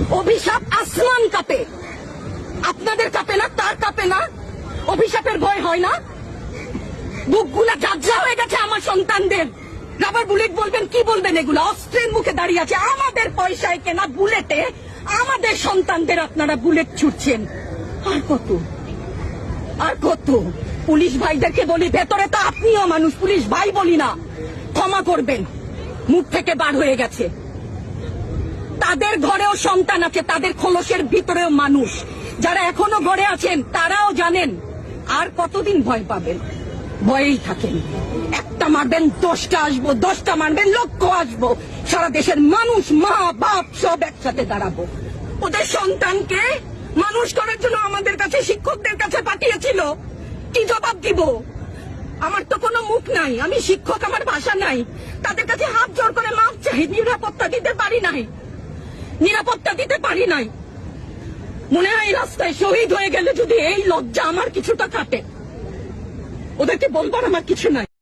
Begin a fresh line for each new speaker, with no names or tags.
অভিশাপ আসমান কাঁপে, আপনাদের কাঁপে না? তার কাঁপে না? অভিশাপের ভয় হয় না? বুকগুলা ঝাঁঝরা হয়ে গেছে আমার সন্তানদের। রাবার বুলেট বলবেন, কি বলবেন? এগুলো অস্ত্রের মুখে দাঁড়িয়ে আছে, আমাদের পয়সায় কেনা বুলেটে আমাদের সন্তানদের আপনারা বুলেট ছুটছেন। আর কত, আর কত? পুলিশ ভাইদেরকে বলি, ভেতরে তো আপনিও মানুষ, পুলিশ ভাই বলি না, ক্ষমা করবেন, মুখ থেকে বার হয়ে গেছে। তাদের ঘরেও সন্তান আছে, তাদের খোলসের ভিতরেও মানুষ। যারা এখনো ঘরে আছেন তারাও জানেন আর কতদিন ভয় পাবেন। ভয়েই থাকেন। একটা মারবেন 10টা আসবো, 10টা মারবেন লক্ষ আসবো। সারা দেশের মানুষ, মা বাপ সব একসাথে দাঁড়াবো। ওদের সন্তানকে মানুষ করার জন্য আমাদের কাছে, শিক্ষকদের কাছে পাঠিয়েছিল। কি জবাব দিব? আমার তো কোনো মুখ নাই, আমি শিক্ষক, আমার ভাষা নাই। তাদের কাছে হাত জোড় করে মাপ চাই, নিরাপত্তা দিতে পারি নাই, নিরাপত্তা দিতে পারি নাই। মনে হয় রাস্তায় শহীদ হয়ে গেলে যদি এই লজ্জা আমার কিছুটা কাটে, ওদেরকে বলবার আমার কিছু নাই।